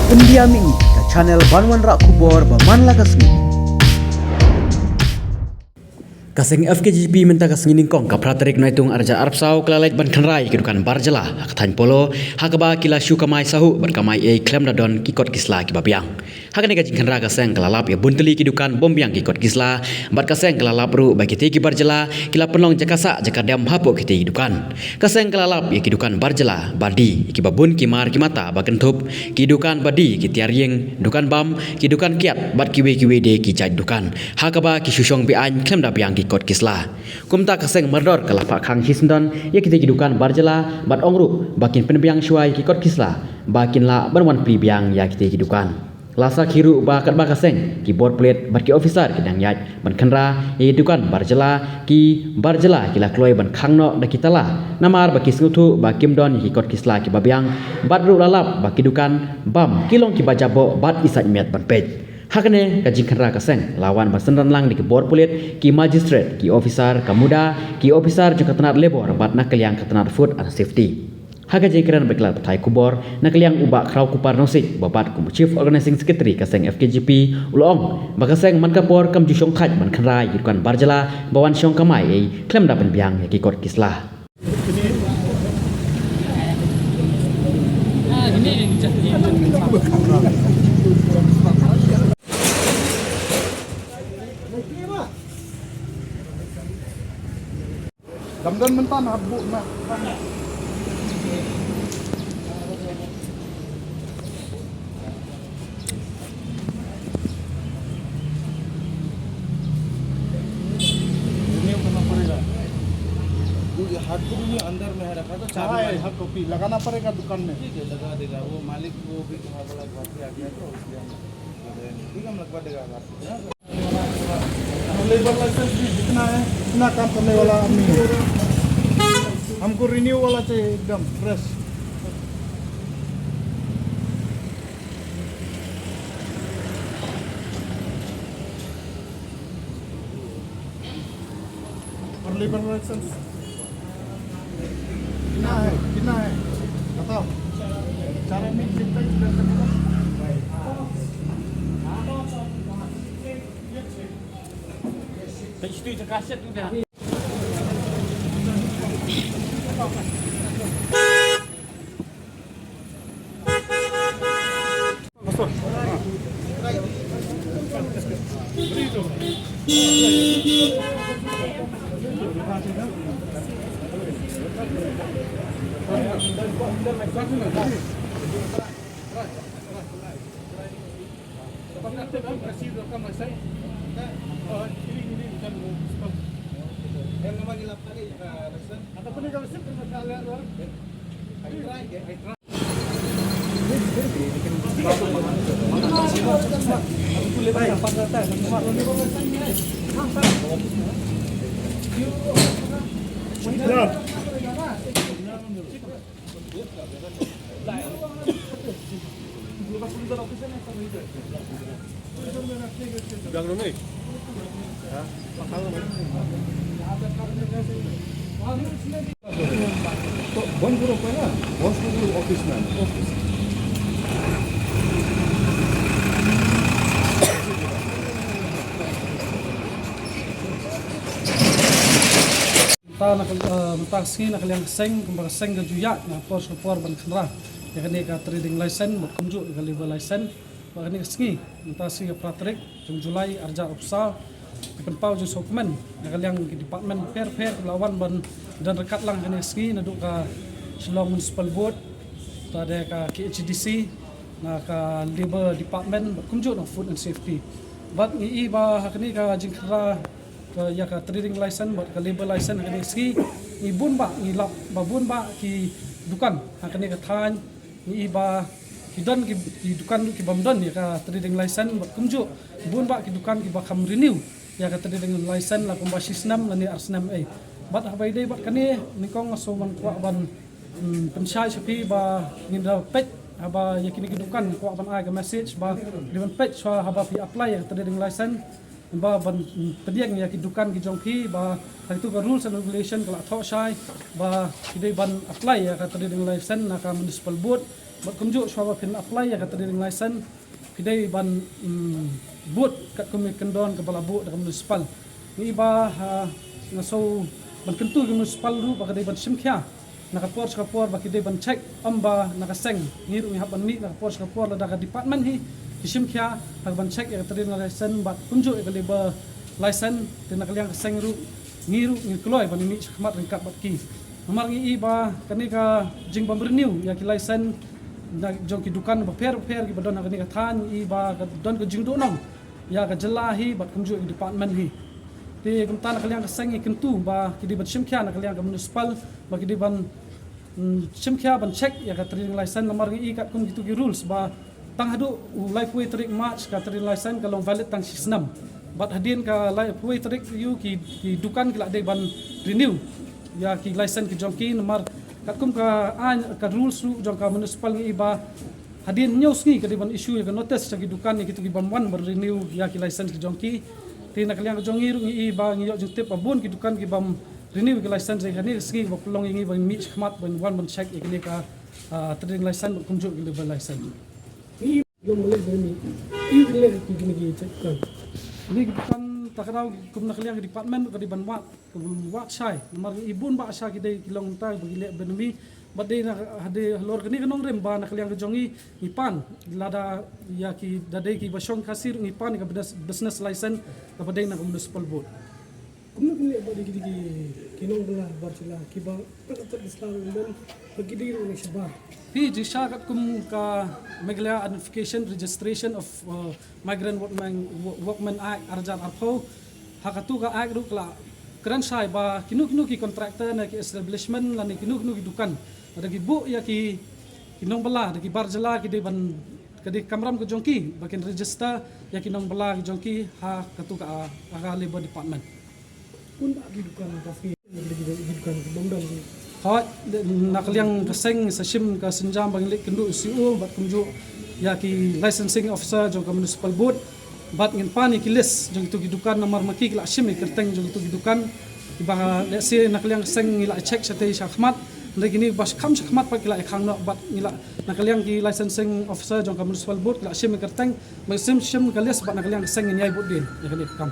Pendiami ke channel Banwan Rak Kubor Baman Lagasmi. Kaseng FKGP minta kaseng ningkong ka praterik naitung arja arpsau kelalait ban kenrai kedukan barjela hakatan polo hakaba kila syu kamai sahu berkamai klem dadon kikot kisla kibabiang hakane gajing kenra kaseng kelalap ya bunteli kedukan bombiang kikot kisla bat kaseng kelalap ru bagi ti barjela kila penong jakasa jakadam hapo kiti kedukan kaseng kelalap ya kedukan barjela badi kibabun kimar kimata bakentup kedukan badi kitiaring dukan bam kedukan kiat bat kiwe de kijaj dukan hakaba kisusyong bian klem dabiang kot kisla kumta kaseng merdor kalapa khang hisndon ye kite kidukan barjela bat ongru bakin penbiang syuai kikot kisla bakin la banwan pribiang ya kite kidukan lasa khiru ba kat ba kaseng ki board plate bat ki officer kidang yaj ban khanra ye dukan barjela ki barjela kila kloi ban khangno da kitala namar ba kisngutu ba kimdon ye kikot kisla ki babiang bat ru lalap ba kidukan bam kilong ki bajabo bat isat met ban pej hakane kajing khanra kaseng lawan basenran lang di kebor pulit ki magistrate ki officer kamuda ki officer juga tenat labor bat nakaliang ketenat food and safety hakaje kran beklar patai kubor nakaliang ubak krau kupar nosik babat kum chief organizing secretary kaseng FKGP ulong bakaseng man kapor kam jishong khat man khanra yirkan barjala bawan syong kamai klem dapen biang ki kot kislah Damdan mentan abu nak. हाथ को भी अंदर में है रखा तो चाबी हाथ कॉपी लगाना पड़ेगा दुकान में ठीक है लगा देगा वो मालिक को भी कहा बोला घर पे आ गया तो इसलिए ठीक है हम लगवा देगा लेबर लाइसेंस भी जितना है इतना काम करने वाला आदमी है हमको रिन्यू वाला चाहिए एकदम फ्रेश और लेबर लाइसेंस कितना है बताओ cara ini kita sudah terima itu kaset sudah masuk taksi nak yang seng kembang seng kejuyak na pos kepor ban khenra ya kene ka trading license mot kumju ka level license wa kene sengi taksi ka pratrik jung Julai arja opsa penpau ju dokumen ya yang department fair lawan ban dan rekat lang kene sengi nadu ka Shillong Municipal Board ada ka KHDC na ka labor department kumju na food and safety bat ni ba kene ka jing khenra ya ka trading license buat ka labor license kene ski ni bun ba ni lap ba bun ba ki dukan kene ka than ni ba ki don ki dukan ki bamdon ya ka trading license buat kumju bun ba ki dukan ki ba kam renew ya ka trading license la kumba sistem la ni arsnam bat habai dei bat kene ni kong so man kwa ban pensyai sepi ba ni da pet haba ya kini ki dukan kwa ban ai ka message ba liban pet so haba pi apply ya trading license ba ban pediang ya ki dukan ki jongki ba itu ka rules and regulation kala tho shai ba kidai ban apply ya ka trading license na ka municipal board ba kumju shwa pin apply ya ka trading license kidai ban board ka kumi kendon ka bala board ka municipal ni ba ngaso ban kentu ki municipal ru ba kidai ban simkhya nakapor ba kidai ban check amba nakaseng ngiru ni haban ni nakapor la daga department hi kisim kya ban check ya trading license ba kunju e ba license tin nakaliang kaseng ru ngiru ngi kloi ban ni khmat ringkat bat ki nomor ngi ba kani ka jing bam renew ya ki license na jong ki dukan ba per ki badon kani ka than i ba ka don ka jing do nom ya ka jelahi bat kunju e department hi ti kumtan nakaliang kaseng i kentu ba ki di bat sim kya nakaliang ka municipal ba ki di ban simkhya ban check ya ka trading license nomor ngi kat kum gitu ki rules ba tang hadu lifeway tarik march ka trading license kalong valid tang 6 bat hadin ka lifeway tarik you ki dukan kila de ban renew ya ki license ki jongki nomor kat kum ka ka rules ru jong ka municipal ngi ba hadin news ngi ka de ban issue ka notice sa ki dukan ni gitu ki ban wan ber renew ya ki license ki jongki tin nakaliang jongi ru ngi ba ngi yo jong tip abun ki dukan ki bam renew ki license ni ski ba pelong ngi ban mi khmat ban wan ban check ikni ka trading license kumju ki level license Ini belum boleh berani. Ini boleh gini cekkan. ni kan takraw kum nakaliang department ka di ban wat sai nomor ibun ba sa ki dei kilong ta bagile benmi badai na hade lor kani kanong rem ba nakaliang jongi ipan lada ya ki dadai ki basong kasir ipan ka business license ka badai na municipal board Kumna kini apa di kinong belah barsila kiba pagkat Islam dan bagi diri ni siapa. Hi jisha kat kum ka Meghalaya Identification Registration of Migrant Workmen Act Arjan Arpho hakatu ka act ru kala kran sai ba kinu ki contractor na ki establishment la ni kinu ki dukan ada ki bu ya ki kinong bala ada ki barjala ki de ban kadi kamram ke jongki bakin register ya kinong bala ki jongki ha katu ka labor department Pun tak hidupan kafe, hidupan kebomdan. Hot nakaliang kaseng sa sim ka senjam bang lik kendu CU bat kunju ya ki licensing officer jong ka municipal board bat ngin pani ki list jong itu gidukan nomor maki kila sim kerteng jong itu gidukan iba let's say nakaliang seng ngila check sa tay khmat ndai gini bas kham khmat pa kila khang no bat ngila nakaliang ki licensing officer jong ka municipal board kila sim kerteng sim ka list bat nakaliang seng nyai board din ya kali kam